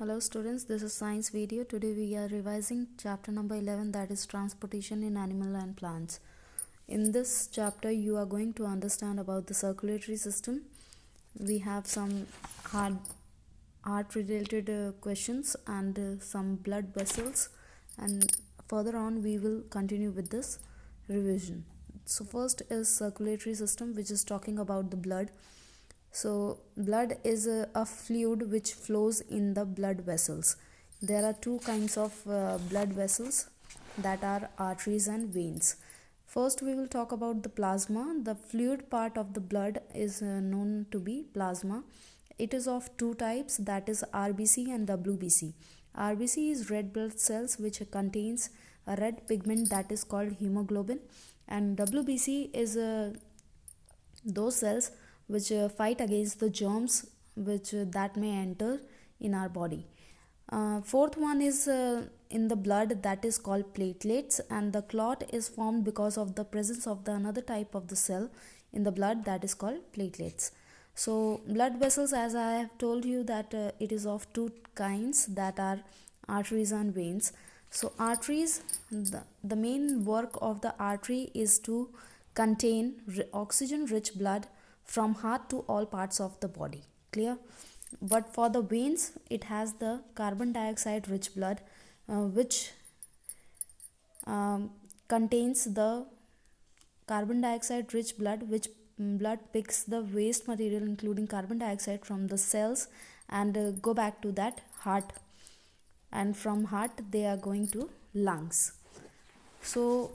Hello students, this is science video. Today we are revising chapter number 11, that is transportation in animal and plants. In this chapter you are going to understand about the circulatory system. We have some heart related questions and some blood vessels, and further on we will continue with this revision. So first is circulatory system, which is talking about the blood. So blood is a fluid which flows in the blood vessels. There are two kinds of blood vessels, that are arteries and veins. First we will talk about the plasma. The fluid part of the blood is known to be plasma. It is of two types, that is RBC and WBC. RBC is red blood cells which contains a red pigment that is called hemoglobin, and WBC is those cells which fight against the germs which that may enter in our body. Fourth one is in the blood, that is called platelets, and the clot is formed because of the presence of the another type of the cell in the blood, that is called platelets. So blood vessels, as I have told you, that it is of two kinds, that are arteries and veins. So arteries, the main work of the artery is to contain oxygen rich blood from heart to all parts of the body. Clear? But for the veins, it has the carbon dioxide rich blood, which contains the carbon dioxide rich blood, which blood picks the waste material including carbon dioxide from the cells and go back to that heart, and from heart they are going to lungs. So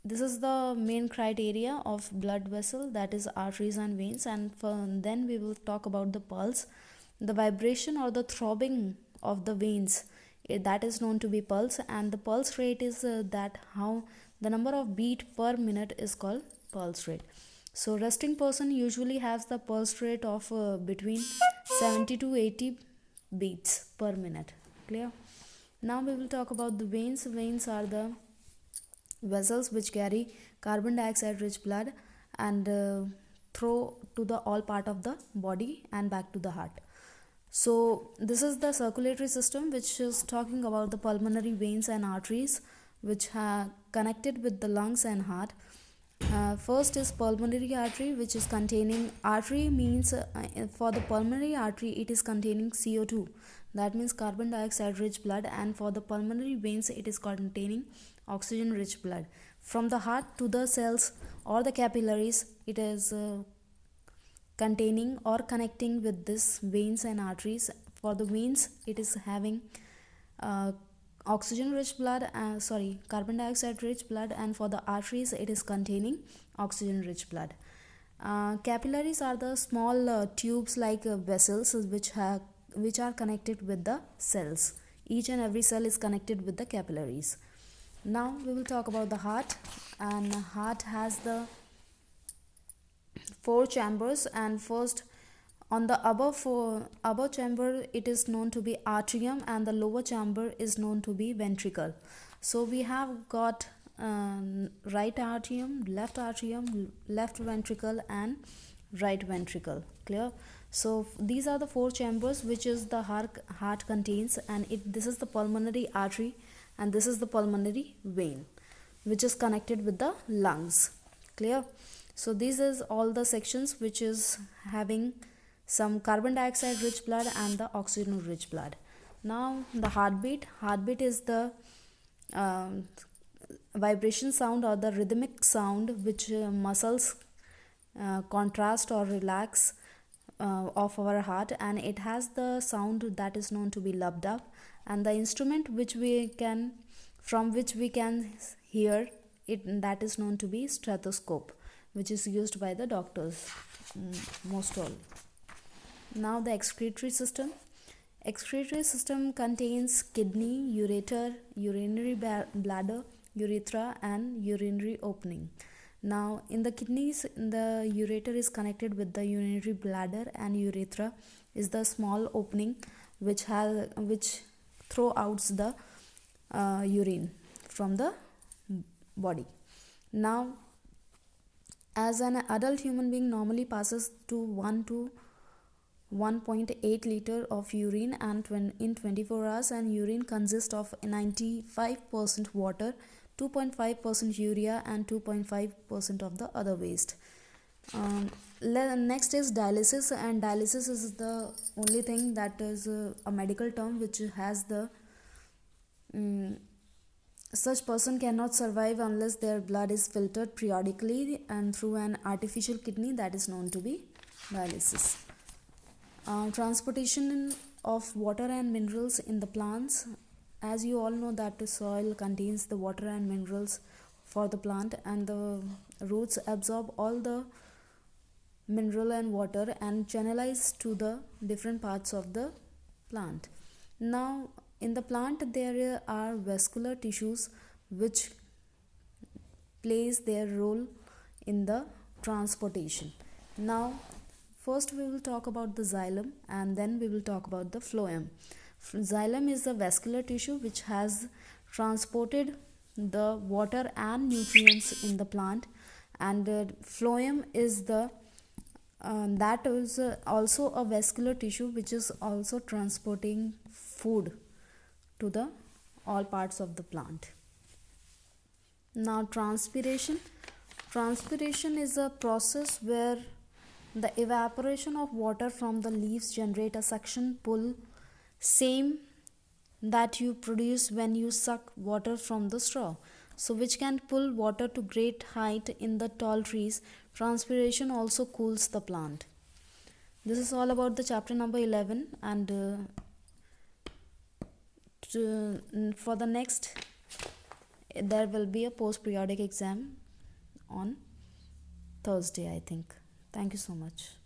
this is the main criteria of blood vessel, that is arteries and veins. And then we will talk about the pulse. The vibration or the throbbing of the veins, that is known to be pulse, and the pulse rate is that how the number of beat per minute is called pulse rate. So resting person usually has the pulse rate of between 70 to 80 beats per minute. Clear? Now we will talk about the veins. Veins are the vessels which carry carbon dioxide rich blood and throw to the all part of the body and back to the heart. So this is the circulatory system, which is talking about the pulmonary veins and arteries which are connected with the lungs and heart. First is pulmonary artery, which is containing, artery means for the pulmonary artery it is containing CO2, that means carbon dioxide rich blood, and for the pulmonary veins it is containing oxygen rich blood. From the heart to the cells or the capillaries, it is containing or connecting with this veins and arteries. For the veins it is having oxygen rich blood, carbon dioxide rich blood, and for the arteries it is containing oxygen rich blood. Capillaries are the small tubes like vessels which are connected with the cells. Each and every cell is connected with the capillaries. Now we will talk about the heart, and heart has the four chambers, and first on the above chamber it is known to be atrium, and the lower chamber is known to be ventricle. So we have got right atrium, left ventricle, and right ventricle. Clear? So these are the four chambers which is the heart contains, and this is the pulmonary artery, and this is the pulmonary vein which is connected with the lungs. Clear? So this is all the sections which is having some carbon dioxide rich blood and the oxygen rich blood. Now the heartbeat is the vibration sound or the rhythmic sound which muscles contrast or relax of our heart, and it has the sound that is known to be lub-dub, and the instrument from which we can hear it, that is known to be stethoscope, which is used by the doctors most all. Now the excretory system. Excretory system contains kidney, ureter, urinary bladder, urethra, and urinary opening. Now in the kidneys, the ureter is connected with the urinary bladder, and urethra is the small opening which throw out the urine from the body. Now as an adult human being normally passes to 1 to 1.8 liter of urine and in 24 hours, and urine consists of 95% water, 2.5% urea and 2.5% of the other waste. Next is dialysis, and dialysis is the only thing that is a medical term which has the such person cannot survive unless their blood is filtered periodically and through an artificial kidney, that is known to be dialysis. Transportation of water and minerals in the plants. As you all know that the soil contains the water and minerals for the plant, and the roots absorb all the mineral and water and channelize to the different parts of the plant. Now in the plant there are vascular tissues which plays their role in the transportation. Now first we will talk about the xylem and then we will talk about the phloem. Xylem is the vascular tissue which has transported the water and nutrients in the plant, and phloem is the that is also a vascular tissue which is also transporting food to the all parts of the plant. Now transpiration is a process where the evaporation of water from the leaves generate a suction pull, same that you produce when you suck water from the straw, so which can pull water to great height in the tall trees. Transpiration also cools the plant. This is all about the chapter number 11, and for the next there will be a post periodic exam on Thursday, I think. Thank you so much.